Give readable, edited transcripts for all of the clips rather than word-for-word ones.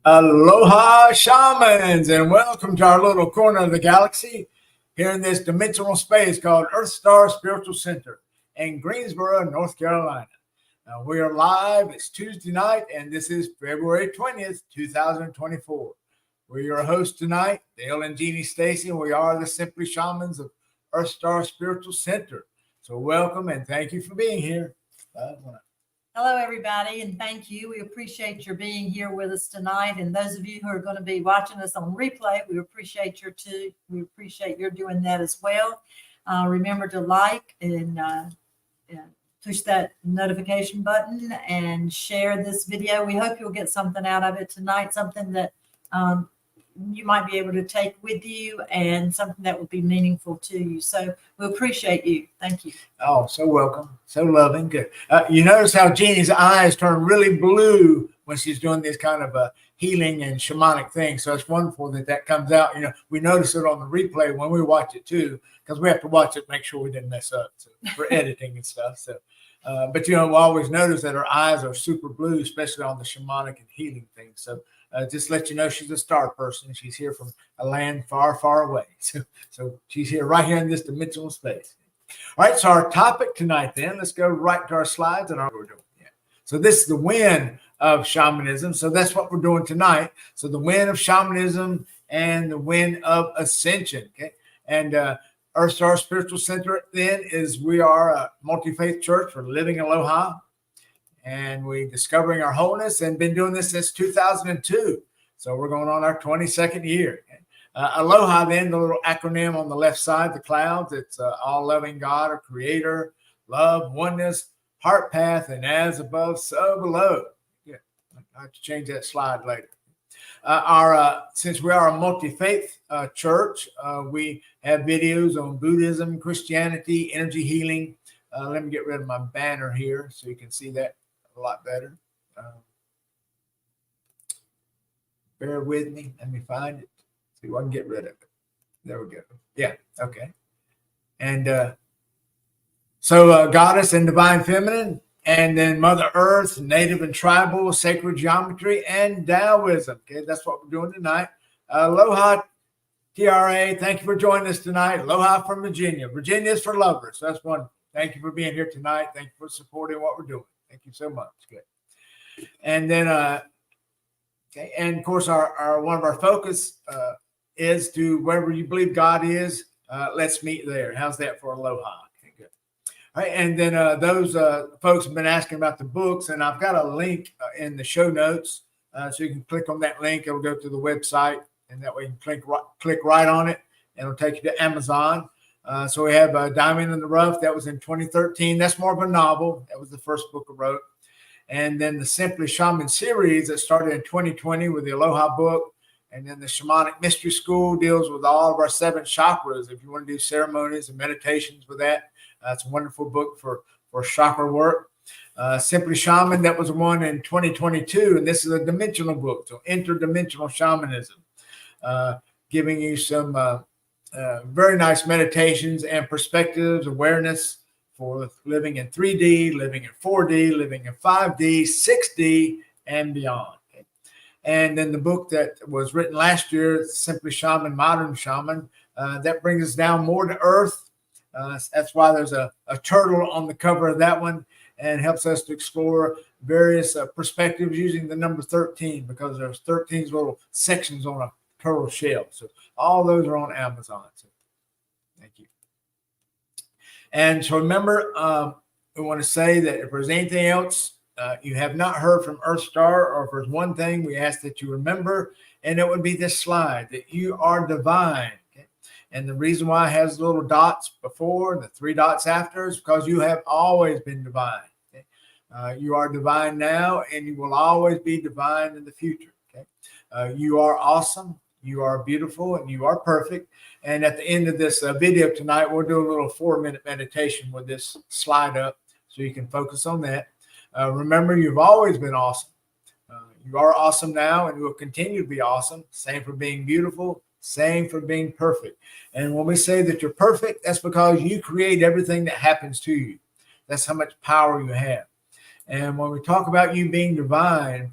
Aloha shamans, and welcome to our little corner of the galaxy here in this dimensional space called EarthStar Spiritual Center in Greensboro, North Carolina. Now, we are live. It's Tuesday night, and this is February 20th, 2024. We're your hosts tonight, Dale and Jeanne Stacy, and we are the Simply Shamans of EarthStar Spiritual Center. So welcome, and thank you for being here. Hello, everybody, and thank you. We appreciate your being here with us tonight. And those of you who are going to be watching us on replay, we appreciate your doing that as well. Remember to like and push that notification button and share this video. We hope you'll get something out of it tonight, something that you might be able to take with you and something that would be meaningful to you. So we appreciate you. Thank you. Oh, so welcome. So loving. Good. You notice how Jeannie's eyes turn really blue when she's doing this kind of healing and shamanic thing. So it's wonderful that comes out. You know, we notice it on the replay when we watch it too, because we have to watch it, make sure we didn't mess up for editing and stuff. So, but, you know, we always notice that her eyes are super blue, especially on the shamanic and healing things. So just let you know she's a star person. She's here from a land far, far away. So she's here right here in this dimensional space. All right, so our topic tonight then, let's go right to our slides and what we're doing. Yeah. So this is the win of shamanism. So that's what we're doing tonight. So the win of shamanism and the win of ascension. Okay. And EarthStar Spiritual Center then we are a multi-faith church for living Aloha. And we're discovering our wholeness and been doing this since 2002. So we're going on our 22nd year. Aloha, then, the little acronym on the left side, the clouds, it's all-loving God, or creator, love, oneness, heart path, and as above, so below. Yeah, I have to change that slide later. Since we are a multi-faith church, we have videos on Buddhism, Christianity, energy healing. Let me get rid of my banner here so you can see that a lot better. Bear with me. Let me find it. See if I can get rid of it. There we go. Yeah. Okay. And so Goddess and Divine Feminine, and then Mother Earth, Native and Tribal, Sacred Geometry, and Taoism. Okay, that's what we're doing tonight. Aloha, TRA. Thank you for joining us tonight. Aloha from Virginia. Virginia is for lovers. That's wonderful. Thank you for being here tonight. Thank you for supporting what we're doing. Thank you so much. Good. And then, okay, and of course, our one of our focus is to wherever you believe God is, let's meet there. How's that for Aloha? Okay, good. All right, and then those folks have been asking about the books, and I've got a link in the show notes, so you can click on that link. It'll go to the website, and that way you can click right on it, and it'll take you to Amazon. So we have Diamond in the Rough. That was in 2013. That's more of a novel. That was the first book I wrote. And then the Simply Shaman series that started in 2020 with the Aloha book. And then the Shamanic Mystery School deals with all of our 7 chakras. If you want to do ceremonies and meditations with that, it's a wonderful book for chakra work. Simply Shaman, that was one in 2022. And this is a dimensional book. So interdimensional shamanism, giving you some very nice meditations and perspectives, awareness for living in 3D, living in 4D, living in 5D, 6D, and beyond. Okay. And then the book that was written last year, Simply Shaman, Modern Shaman, that brings us down more to earth. That's why there's a turtle on the cover of that one, and helps us to explore various perspectives using the number 13, because there's 13 little sections on a turtle shell. So all those are on Amazon. So thank you. And so remember, we want to say that if there's anything else you have not heard from EarthStar, or if there's one thing we ask that you remember, and it would be this slide, that you are divine. Okay? And the reason why it has little dots before and the 3 dots after is because you have always been divine. Okay? You are divine now, and you will always be divine in the future. Okay? You are awesome. You are beautiful, and you are perfect. And at the end of this video tonight, we'll do a little 4-minute meditation with this slide up so you can focus on that. Remember, you've always been awesome. You are awesome now, and you will continue to be awesome. Same for being beautiful. Same for being perfect. And when we say that you're perfect, that's because you create everything that happens to you. That's how much power you have. And when we talk about you being divine,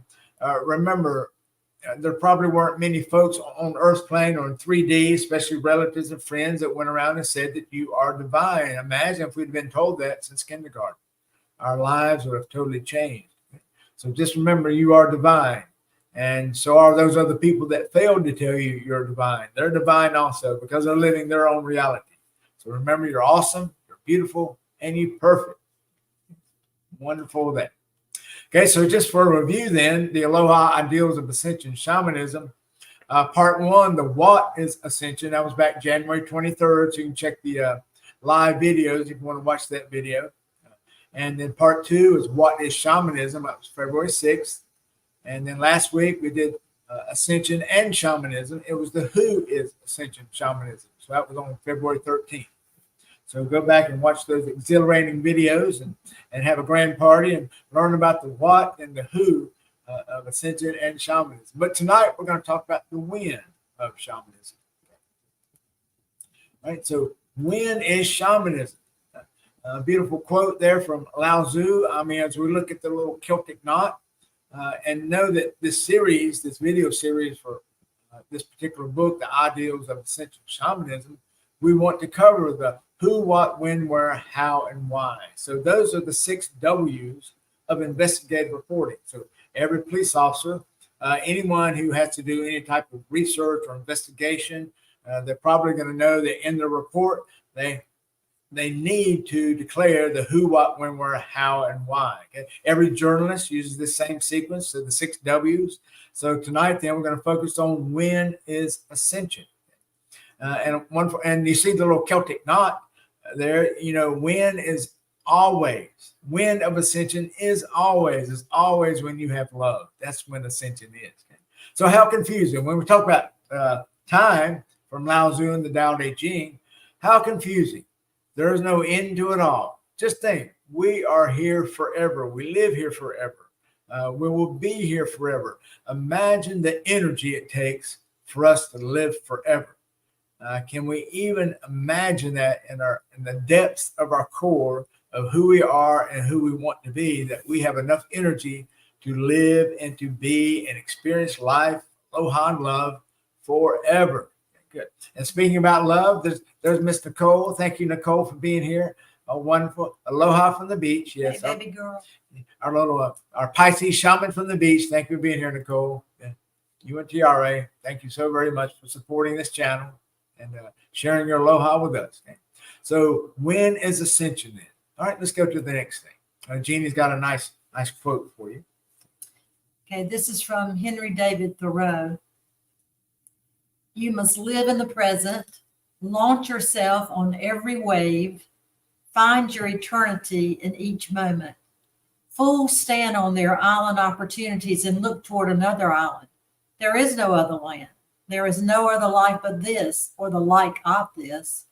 remember, there probably weren't many folks on Earth's plane or in 3D, especially relatives and friends, that went around and said that you are divine. Imagine if we'd been told that since kindergarten. Our lives would have totally changed. So just remember, you are divine. And so are those other people that failed to tell you you're divine. They're divine also because they're living their own reality. So remember, you're awesome, you're beautiful, and you're perfect. Wonderful that. Okay, so just for a review then, the Aloha Ideals of Ascension Shamanism. Part 1, the What is Ascension. That was back January 23rd. So you can check the live videos if you want to watch that video. And then part 2 is What is Shamanism? That was February 6th. And then last week we did Ascension and Shamanism. It was the Who is Ascension Shamanism. So that was on February 13th. So go back and watch those exhilarating videos and have a grand party and learn about the what and the who of Ascension and Shamanism. But tonight we're going to talk about the when of Shamanism. All right, so when is Shamanism? A beautiful quote there from A.L.O.H.A. I mean, as we look at the little Celtic knot and know that this series, this video series for this particular book, The Ideals of Ascension Shamanism, we want to cover the who, what, when, where, how, and why. So those are the 6 W's of investigative reporting. So every police officer, anyone who has to do any type of research or investigation, they're probably going to know that in the report, they need to declare the who, what, when, where, how, and why. Okay? Every journalist uses the same sequence, so the 6 W's. So tonight, then, we're going to focus on when is Ascension. And you see the little Celtic knot there. You know, when is always. When of Ascension is always when you have love. That's when Ascension is. Okay? So how confusing. When we talk about time from Lao-Tzu and the Tao Te Ching, how confusing. There is no end to it all. Just think, we are here forever. We live here forever. We will be here forever. Imagine the energy it takes for us to live forever. Can we even imagine that in the depths of our core of who we are and who we want to be, that we have enough energy to live and to be and experience life, aloha and love forever? Good. And speaking about love, there's Miss Nicole. Thank you, Nicole, for being here. A wonderful aloha from the beach. Yes, hey, baby girl. Our Pisces shaman from the beach. Thank you for being here, Nicole. You and TRA. Thank you so very much for supporting this channel and sharing your aloha with us. Okay? So when is Ascension then? All right, let's go to the next thing. Jeannie's got a nice quote for you. Okay, this is from Henry David Thoreau. You must live in the present, launch yourself on every wave, find your eternity in each moment. Fools stand on their island opportunities and look toward another island. There is no other land. There is no other life but this, or the like of this.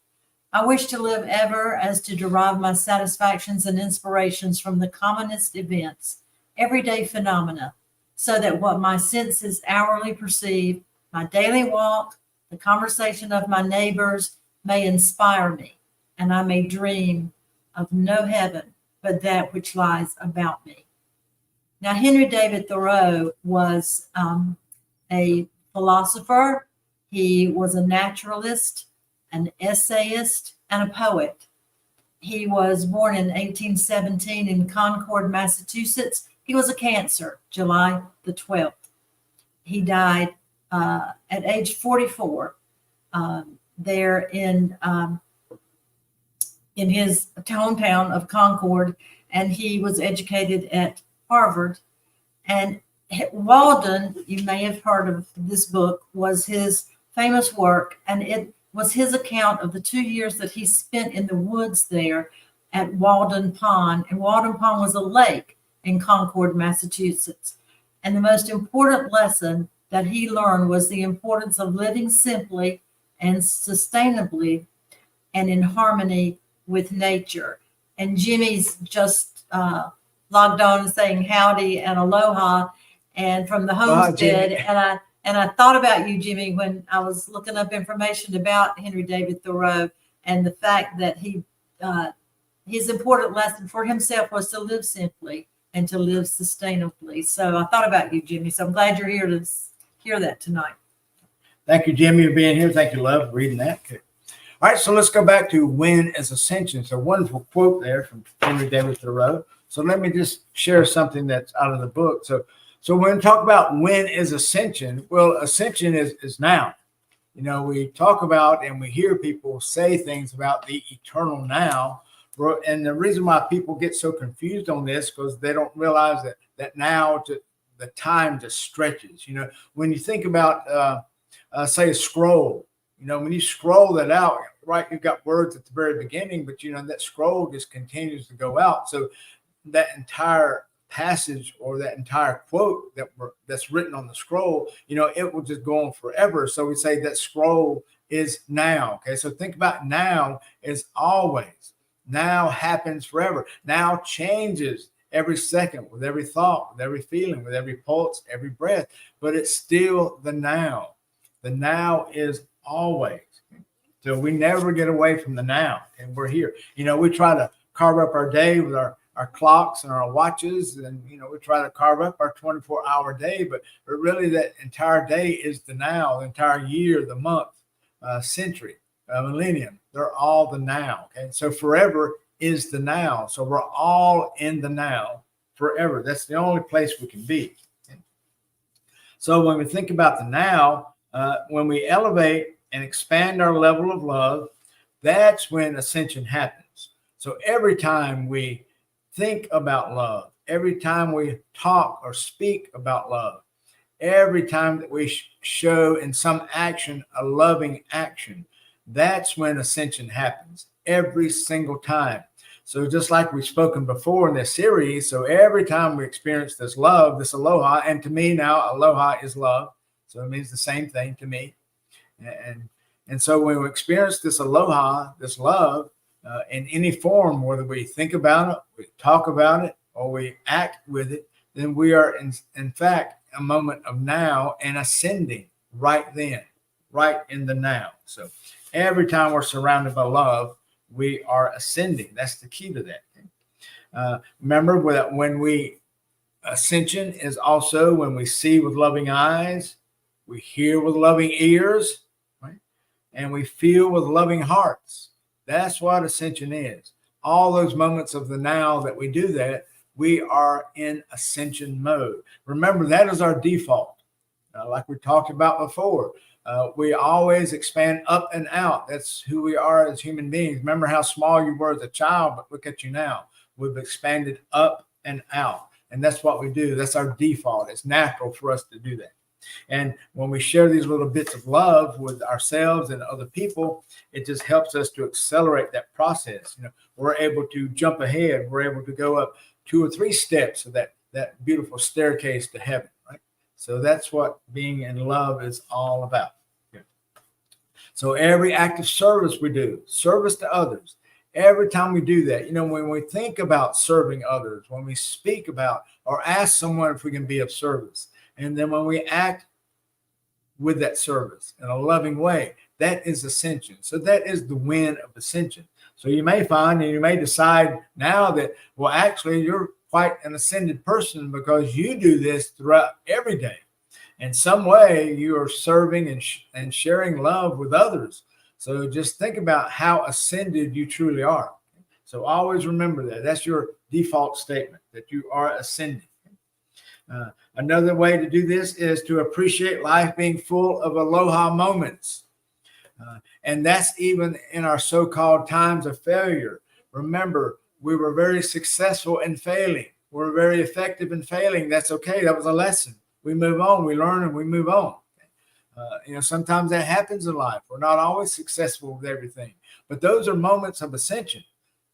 I wish to live ever as to derive my satisfactions and inspirations from the commonest events, everyday phenomena, so that what my senses hourly perceive, my daily walk, the conversation of my neighbors may inspire me, and I may dream of no heaven but that which lies about me. Now, Henry David Thoreau was a philosopher. He was a naturalist, an essayist, and a poet. He was born in 1817 in Concord, Massachusetts. He was a Cancer, July the 12th. He died at age 44 there in his hometown of Concord, and he was educated at Harvard. And Walden, you may have heard of this book, was his famous work, and it was his account of the 2 years that he spent in the woods there at Walden Pond. And Walden Pond was a lake in Concord, Massachusetts. And the most important lesson that he learned was the importance of living simply and sustainably and in harmony with nature. And Jimmy's just logged on saying howdy and aloha, and from the homestead. And I thought about you, Jimmy, when I was looking up information about Henry David Thoreau, and the fact that his important lesson for himself was to live simply and to live sustainably. So I thought about you, Jimmy. So I'm glad you're here to hear that tonight. Thank you, Jimmy, for being here. Thank you, love, for reading that. Okay. All right, so let's go back to when is ascension. It's a wonderful quote there from Henry David Thoreau. So let me just share something that's out of the book. So when we talk about when is ascension, well, ascension is now. You know, we talk about and we hear people say things about the eternal now. And the reason why people get so confused on this because they don't realize that now the time just stretches. You know, when you think about, say, a scroll, you know, when you scroll that out, right, you've got words at the very beginning, but, you know, that scroll just continues to go out. So that entire passage or that entire quote that's written on the scroll, you know, it will just go on forever. So we say that scroll is now. Okay, so think about now is always. Now happens forever. Now changes every second with every thought, with every feeling, with every pulse, every breath, but it's still the now. The now is always. So we never get away from the now, and we're here. You know, we try to carve up our day with our clocks and our watches, and, you know, we try to carve up our 24-hour day, but really that entire day is the now, the entire year, the month, century, millennium. They're all the now. Okay, so forever is the now. So we're all in the now forever. That's the only place we can be. Okay? So when we think about the now, when we elevate and expand our level of love, that's when ascension happens. So every time we think about love, every time we talk or speak about love, every time that we show in some action a loving action, that's when ascension happens, every single time. So just like we've spoken before in this series, so every time we experience this love, this aloha, and to me now, aloha is love. So it means the same thing to me. And so when we experience this aloha, this love, in any form, whether we think about it, we talk about it, or we act with it, then we are in fact a moment of now and ascending right then, right in the now. So every time we're surrounded by love, we are ascending. That's the key to that. Remember that when we ascension is also when we see with loving eyes, we hear with loving ears, right? And we feel with loving hearts. That's what ascension is. All those moments of the now that we do that, we are in ascension mode. Remember, that is our default. Like we talked about before, we always expand up and out. That's who we are as human beings. Remember how small you were as a child, but look at you now. We've expanded up and out. And that's what we do. That's our default. It's natural for us to do that. And when we share these little bits of love with ourselves and other people, it just helps us to accelerate that process. You know, we're able to jump ahead. We're able to go up 2 or 3 steps of that beautiful staircase to heaven, right? So that's what being in love is all about. Yeah. So every act of service we do, service to others, every time we do that, you know, when we think about serving others, when we speak about or ask someone if we can be of service, and then when we act with that service in a loving way, that is ascension. So that is the win of ascension. So you may find and you may decide now that, well, actually, you're quite an ascended person because you do this throughout every day. In some way, you are serving and sharing love with others. So just think about how ascended you truly are. So always remember that. That's your default statement, that you are ascended. Another way to do this is to appreciate life being full of aloha moments. And that's even in our so-called times of failure. Remember, we were very successful in failing. We're very effective in failing. That's okay. That was a lesson. We move on. We learn and we move on. You know, sometimes that happens in life. We're not always successful with everything. But those are moments of ascension.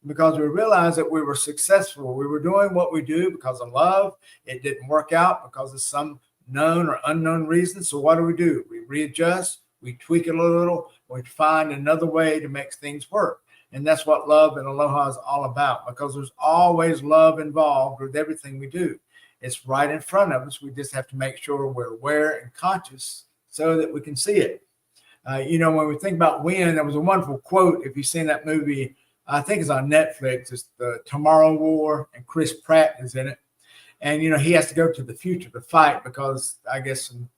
Because we realized that we were successful. We were doing what we do because of love. It didn't work out because of some known or unknown reason. So what do? We readjust, we tweak it a little, we find another way to make things work. And that's what love and aloha is all about, because there's always love involved with everything we do. It's right in front of us. We just have to make sure we're aware and conscious so that we can see it. You know, when we think about when, there was a wonderful quote, if you've seen that movie, I think it's on Netflix. It's the Tomorrow War, and Chris Pratt is in it. And, you know, he has to go to the future to fight because I guess some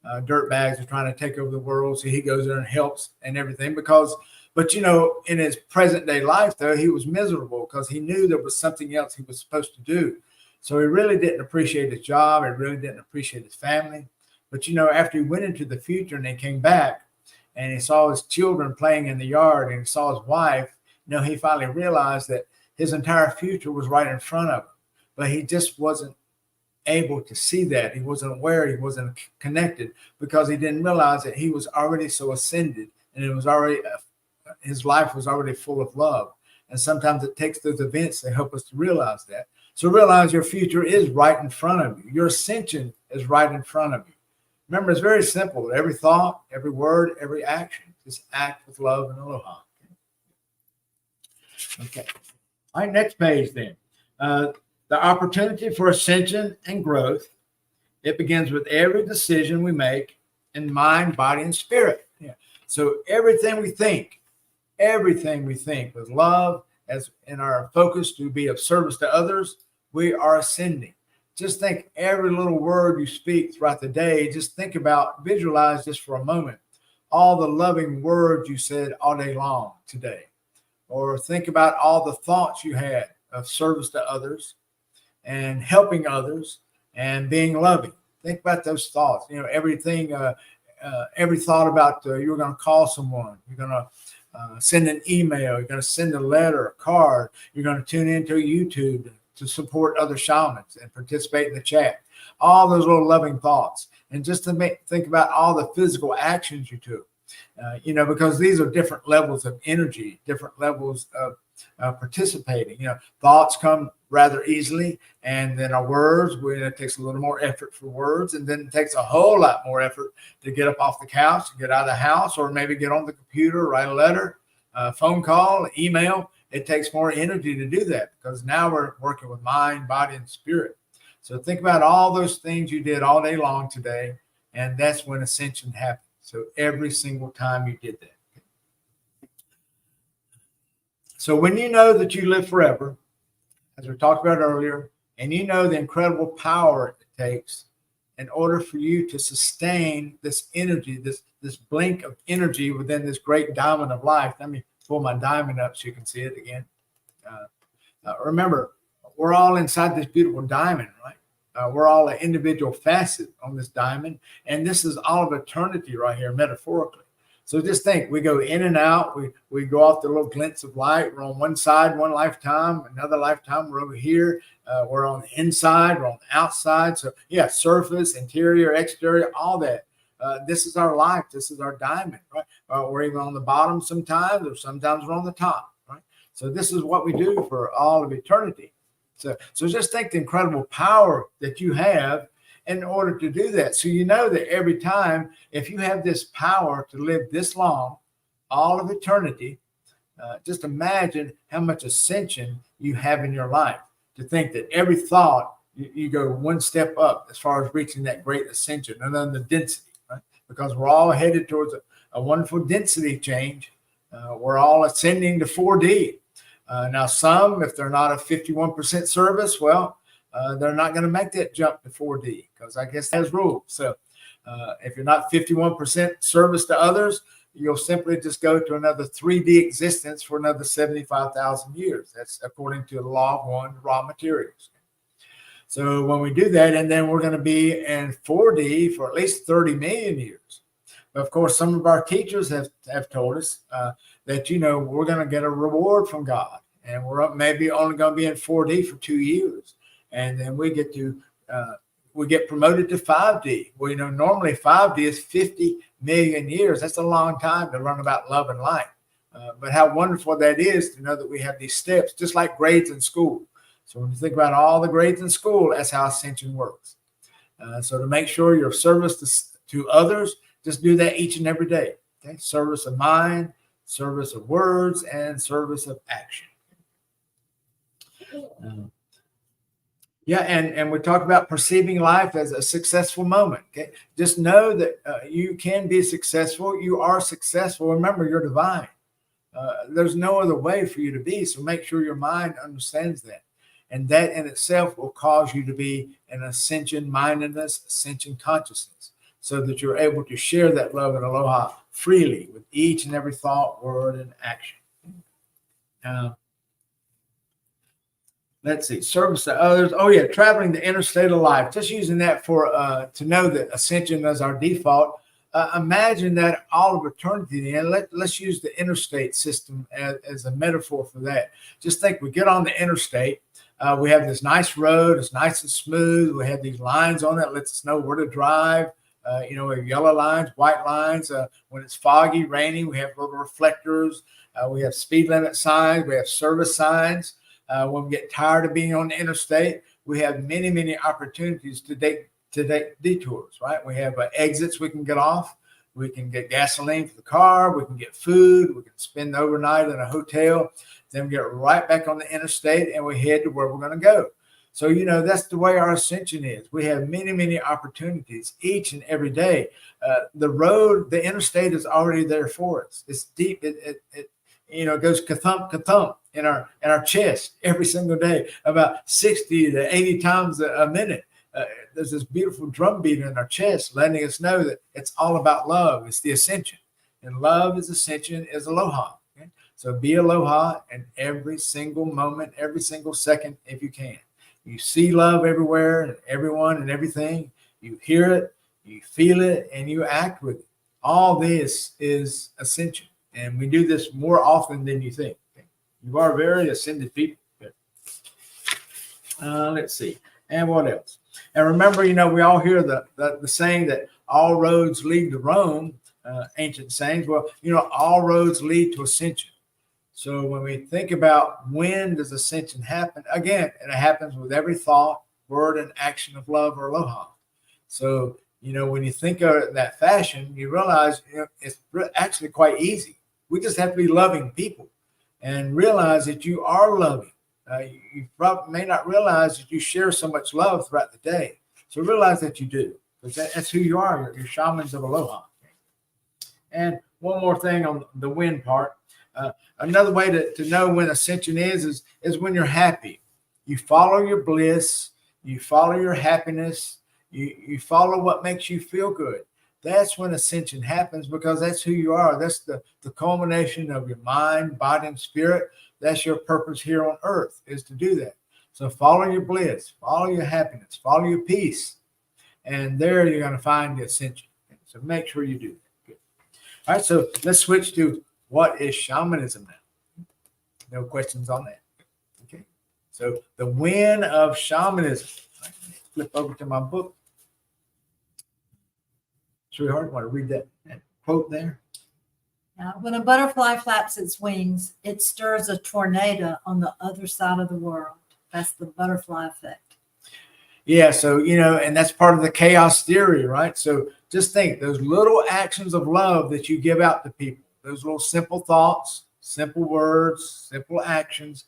dirtbags are trying to take over the world. So he goes there and helps and everything but in his present day life, though, he was miserable because he knew there was something else he was supposed to do. So he really didn't appreciate his job. He really didn't appreciate his family. But, after he went into the future and he came back and he saw his children playing in the yard and he saw his wife, he finally realized that his entire future was right in front of him. But he just wasn't able to see that. He wasn't aware. He wasn't connected because he didn't realize that he was already so ascended and it was already his life was already full of love. And sometimes it takes those events to help us to realize that. So realize your future is right in front of you. Your ascension is right in front of you. Remember, it's very simple. Every thought, every word, every action, just act with love and aloha. Okay. All right, next page then. The opportunity for ascension and growth. It begins with every decision we make in mind, body, and spirit. Yeah. So everything we think with love as in our focus to be of service to others, we are ascending. Just think every little word you speak throughout the day, just think about, visualize just for a moment, all the loving words you said all day long today. Or think about all the thoughts you had of service to others and helping others and being loving. Think about those thoughts. Everything, every thought about you're going to call someone, you're going to send an email, you're going to send a letter, a card, you're going to tune into YouTube to support other shamans and participate in the chat. All those little loving thoughts. And just to think about all the physical actions you took, because these are different levels of energy, different levels of participating. Thoughts come rather easily, and then our words, it takes a little more effort for words, and then it takes a whole lot more effort to get up off the couch, get out of the house, or maybe get on the computer, write a letter, phone call, email. It takes more energy to do that because now we're working with mind, body, and spirit. So think about all those things you did all day long today, and that's when ascension happened. So every single time you did that. So when you know that you live forever, as we talked about earlier, and you know the incredible power it takes in order for you to sustain this energy, this blink of energy within this great diamond of life. Let me pull my diamond up so you can see it again. Remember, we're all inside this beautiful diamond, right? We're all an individual facet on this diamond, and this is all of eternity right here, metaphorically. So just think, we go in and out, we go off the little glints of light. We're on one side, one lifetime, another lifetime, we're over here. We're on the inside, we're on the outside. So yeah, surface, interior, exterior, all that. This is our life. This is our diamond, right? We're even on the bottom sometimes, or sometimes we're on the top, right? So this is what we do for all of eternity. So just think the incredible power that you have in order to do that. So you know that every time, if you have this power to live this long, all of eternity, just imagine how much ascension you have in your life. To think that every thought, you go one step up as far as reaching that great ascension, and then the density, right? Because we're all headed towards a wonderful density change. We're all ascending to 4D. Now, some, if they're not a 51% service, well, they're not going to make that jump to 4D because I guess that's rules. So if you're not 51% service to others, you'll simply just go to another 3D existence for another 75,000 years. That's according to the law of one, raw materials. So when we do that, and then we're going to be in 4D for at least 30 million years. But of course, some of our teachers have told us that, we're going to get a reward from God. And we're maybe only going to be in 4D for 2 years. And then we get promoted to 5D. Well, normally 5D is 50 million years. That's a long time to learn about love and light. But how wonderful that is to know that we have these steps, just like grades in school. So when you think about all the grades in school, that's how ascension works. So to make sure you're of service to others, just do that each and every day. Okay? Service of mind, service of words, and service of action. And we talk about perceiving life as a successful moment. Okay, just know that you can be successful. You are successful. Remember, you're divine. There's no other way for you to be. So make sure your mind understands that, and that in itself will cause you to be an ascension mindedness, ascension consciousness. so that you're able to share that love and aloha freely with each and every thought, word, and action. Let's see, service to others. Oh yeah, traveling the interstate of life. Just using that for to know that ascension is our default. Imagine that all of eternity. And let's use the interstate system as a metaphor for that. Just think, we get on the interstate. We have this nice road. It's nice and smooth. We have these lines on it. Lets us know where to drive. We have yellow lines, white lines. When it's foggy, rainy, we have little reflectors. We have speed limit signs. We have service signs. When we get tired of being on the interstate, we have many, many opportunities to take detours, right? We have exits we can get off. We can get gasoline for the car. We can get food. We can spend the overnight in a hotel. Then we get right back on the interstate and we head to where we're going to go. So, that's the way our ascension is. We have many, many opportunities each and every day. The interstate is already there for us. It's deep. It goes ka-thump, ka-thump in our chest every single day, about 60 to 80 times a minute. There's this beautiful drum beat in our chest letting us know that it's all about love. It's the ascension. And love is ascension, is aloha. Okay? So be aloha in every single moment, every single second, if you can. You see love everywhere and everyone and everything. You hear it, you feel it, and you act with it. All this is ascension. And we do this more often than you think. Okay? You are very ascended people. Okay. Let's see. And what else? And remember, we all hear the saying that all roads lead to Rome, ancient sayings. Well, all roads lead to ascension. So when we think about when does ascension happen, again, it happens with every thought, word, and action of love or aloha. So, when you think of it in that fashion, you realize it's actually quite easy. We just have to be loving people and realize that you are loving. You probably may not realize that you share so much love throughout the day. So realize that you do, because that's who you are. You're shamans of aloha. And one more thing on the win part. Another way to know when ascension is when you're happy. You follow your bliss. You follow your happiness. You follow what makes you feel good. That's when ascension happens, because that's who you are. That's the culmination of your mind, body, and spirit. That's your purpose here on earth, is to do that. So follow your bliss, follow your happiness, follow your peace. And there you're going to find the ascension. So make sure you do that. Good. All right, so let's switch to what is shamanism now. No questions on that. Okay. So the win of shamanism. Right, flip over to my book. Sweetheart, want to read that quote there? When a butterfly flaps its wings, it stirs a tornado on the other side of the world. That's the butterfly effect. Yeah, so, and that's part of the chaos theory, right? So just think, those little actions of love that you give out to people, those little simple thoughts, simple words, simple actions,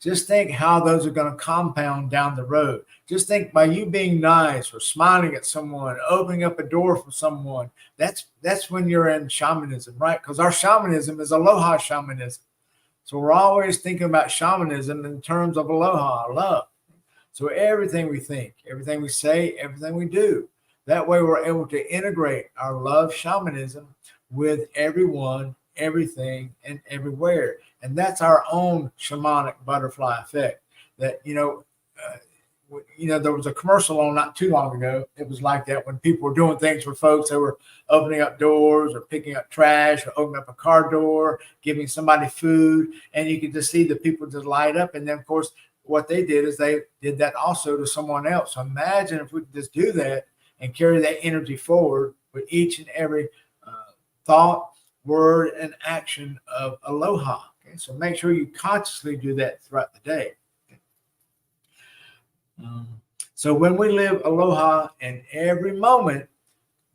just think how those are going to compound down the road. Just think, by you being nice or smiling at someone, opening up a door for someone, that's when you're in shamanism, right? Because our shamanism is aloha shamanism. So we're always thinking about shamanism in terms of aloha, love. So everything we think, everything we say, everything we do, that way we're able to integrate our love shamanism with everyone, everything, and everywhere. And that's our own shamanic butterfly effect. That, there was a commercial on not too long ago. It was like that when people were doing things for folks. They were opening up doors or picking up trash or opening up a car door, giving somebody food. And you could just see the people just light up. And then, of course, what they did is they did that also to someone else. So imagine if we could just do that and carry that energy forward with each and every thought, word, and action of aloha. Okay, so make sure you consciously do that throughout the day. So when we live aloha in every moment,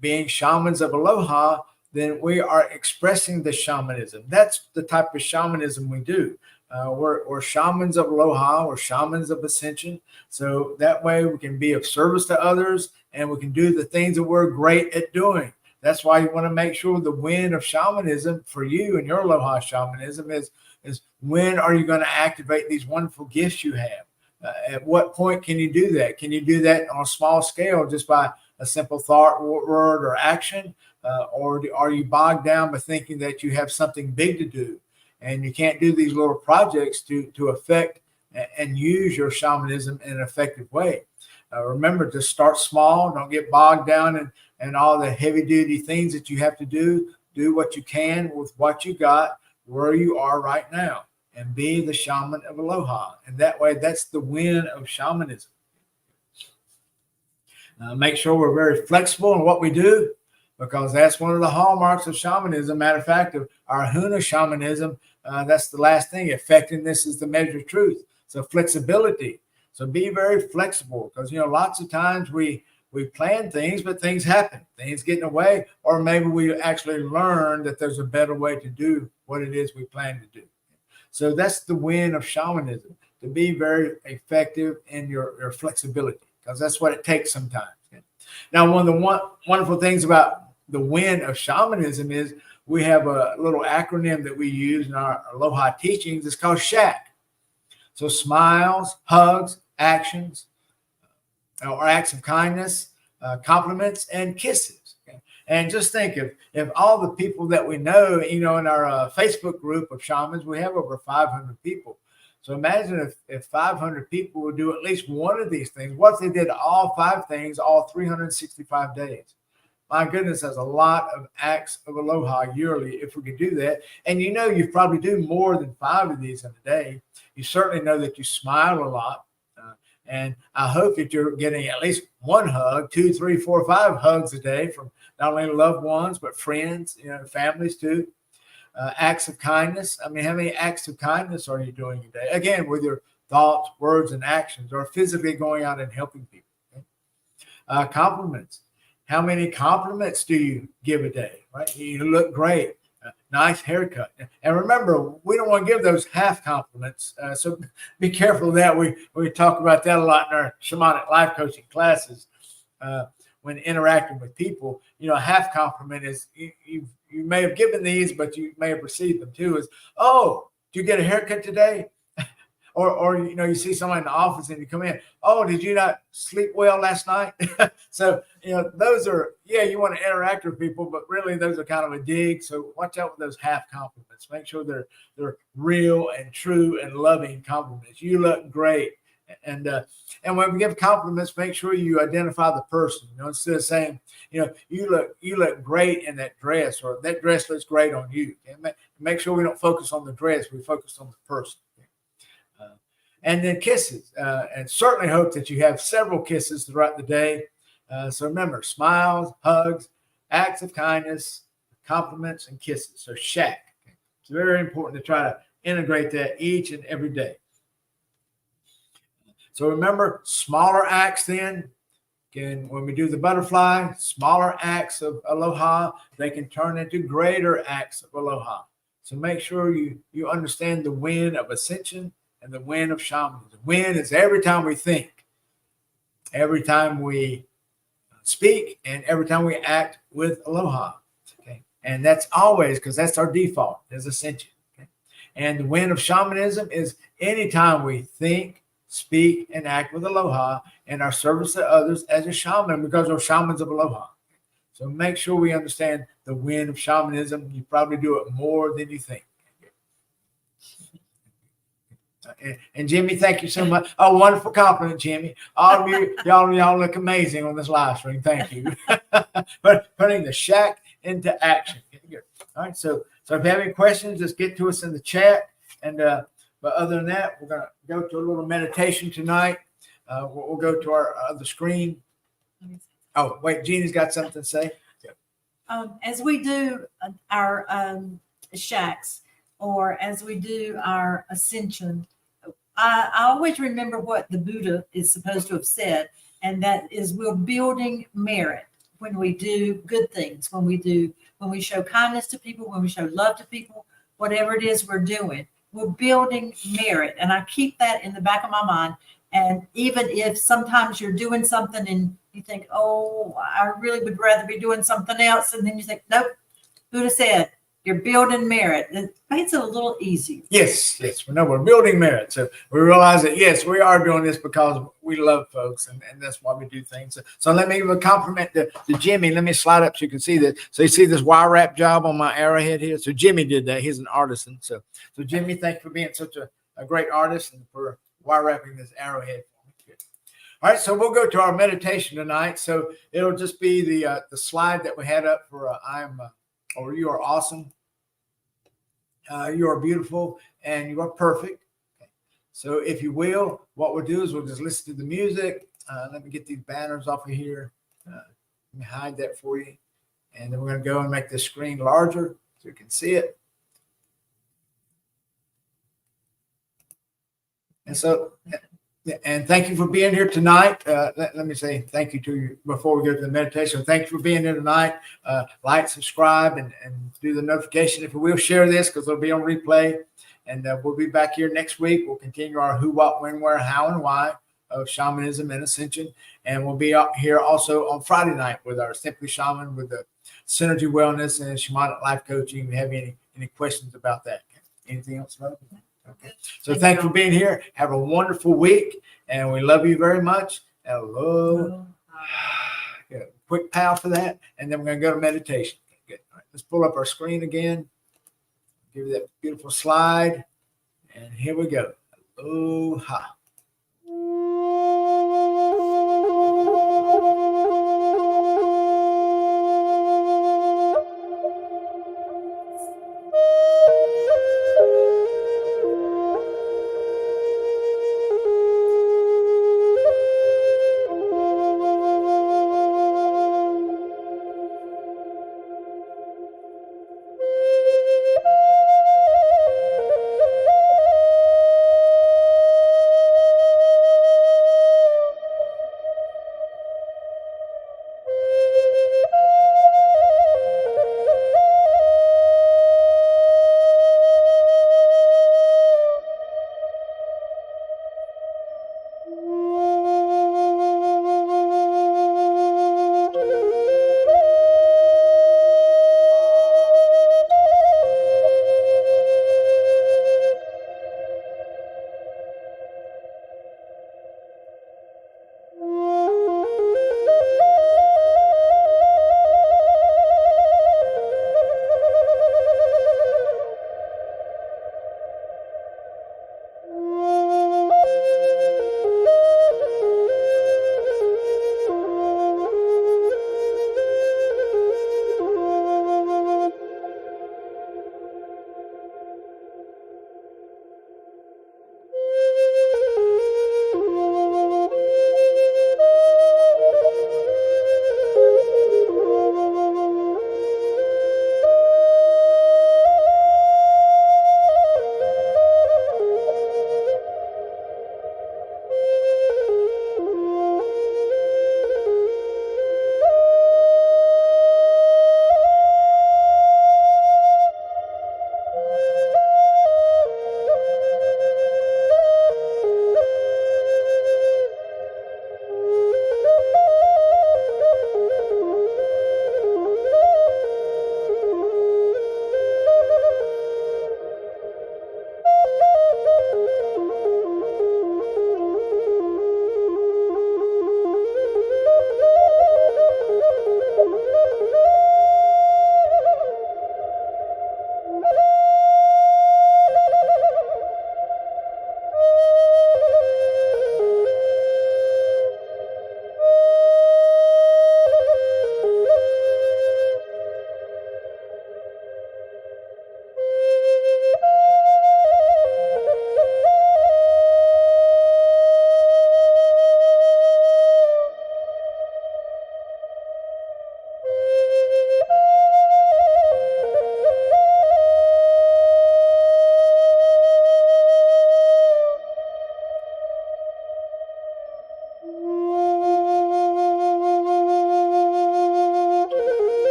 being shamans of aloha, then we are expressing the shamanism. That's the type of shamanism we do. We're shamans of aloha, we're shamans of ascension. So that way we can be of service to others and we can do the things that we're great at doing. That's why you want to make sure the win of shamanism for you and your aloha shamanism is when are you going to activate these wonderful gifts you have? At what point can you do that? Can you do that on a small scale just by a simple thought, word, or action? Or are you bogged down by thinking that you have something big to do and you can't do these little projects to affect and use your shamanism in an effective way? Remember to start small. Don't get bogged down in all the heavy duty things that you have to do. Do what you can with what you got where you are right now, and be the shaman of Aloha. And that way, that's the win of shamanism. Make sure we're very flexible in what we do, because that's one of the hallmarks of shamanism. Matter of fact, of our Huna shamanism, that's the last thing. Effectiveness is the measure of truth. So flexibility. So be very flexible, because lots of times we plan things, but things happen. Things get in the way, or maybe we actually learn that there's a better way to do what it is we plan to do. So that's the win of shamanism, to be very effective in your flexibility, because that's what it takes sometimes. Now, one of the wonderful things about the win of shamanism is we have a little acronym that we use in our Aloha teachings. It's called SHAC. So smiles, hugs, actions, or acts of kindness, compliments, and kisses. Okay? And just think, if all the people that we know, in our Facebook group of shamans, we have over 500 people. So imagine if 500 people would do at least one of these things. What if they did all 5 things, all 365 days? My goodness, that's a lot of acts of aloha yearly if we could do that. And you probably do more than 5 of these in a day. You certainly know that you smile a lot. And I hope that you're getting at least 1 hug, 2, 3, 4, 5 hugs a day from not only loved ones, but friends, families too. Acts of kindness. I mean, how many acts of kindness are you doing a day? Again, with your thoughts, words, and actions, or physically going out and helping people. Okay? Compliments. How many compliments do you give a day? Right? You look great. Nice haircut. And remember, we don't want to give those half compliments. So be careful of that. We talk about that a lot in our shamanic life coaching classes. When interacting with people, a half compliment is you may have given these, but you may have received them too. Is, oh, did you get a haircut today? Or you see someone in the office and you come in, oh, did you not sleep well last night? So, those are, you want to interact with people, but really those are kind of a dig. So watch out with those half compliments. Make sure they're real and true and loving compliments. You look great. And when we give compliments, make sure you identify the person. Instead of saying, you look great in that dress, or that dress looks great on you. Okay? Make sure we don't focus on the dress. We focus on the person. And then kisses, and certainly hope that you have several kisses throughout the day. So remember, smiles, hugs, acts of kindness, compliments, and kisses. So SHAC. Okay? It's very important to try to integrate that each and every day. So remember, smaller acts then, when we do the butterfly, smaller acts of aloha, they can turn into greater acts of aloha. So make sure you understand the win of ascension and the win of shamanism. Win is every time we think, every time we speak, and every time we act with aloha. Okay, and that's always, because that's our default is ascension. Okay, and the win of shamanism is anytime we think, speak, and act with aloha in our service to others as a shaman, because we're shamans of aloha. So make sure we understand the win of shamanism. You probably do it more than you think. And Jimmy, thank you so much. Oh, wonderful compliment, Jimmy. All of you, y'all look amazing on this live stream. Thank you. But putting the SHAC into action. Good. All right. So if you have any questions, just get to us in the chat. And but other than that, we're gonna go to a little meditation tonight. We'll go to our other screen. Oh, wait, Jeannie's got something to say. As we do our shacks, or as we do our ascension, I always remember what the Buddha is supposed to have said, and that is we're building merit when we do good things, when we show kindness to people, when we show love to people, whatever it is we're doing, we're building merit. And I keep that in the back of my mind. And even if sometimes you're doing something and you think, oh, I really would rather be doing something else, and then you think, nope, Buddha said, You're building merit. It makes it a little easier. Yes, we know we're building merit. So we realize that, yes, we are doing this because we love folks, and that's why we do things. So let me give a compliment to Jimmy. Let me slide up so you can see this. So you see this wire wrap job on my arrowhead here? So Jimmy did that. He's an artisan. So Jimmy, thank you for being such a great artist and for wire wrapping this arrowhead for me. All right, so we'll go to our meditation tonight. So it'll just be the slide that we had up for or you are awesome. You are beautiful and you are perfect. Okay. So if you will, what we'll do is we'll just listen to the music. Let me get these banners off of here. Let me hide that for you. And then we're going to go and make the screen larger so you can see it. And so, and thank you for being here tonight. Let me say thank you to you before we go to the meditation. Thank you for being here tonight. Like, subscribe, and do the notification. If you will, share this because it'll be on replay. And we'll be back here next week. We'll continue our who, what, when, where, how, and why of shamanism and ascension. And we'll be out here also on Friday night with our Simply Shaman with the Synergy Wellness and Shamanic Life Coaching. If you have any questions about that. Anything else, Rose? Okay. So thank you for being here. Have a wonderful week, and we love you very much. Aloha. Good. Quick pow for that, and then we're going to go to meditation. Good. All right. Let's pull up our screen again. Give you that beautiful slide, and here we go. Aloha.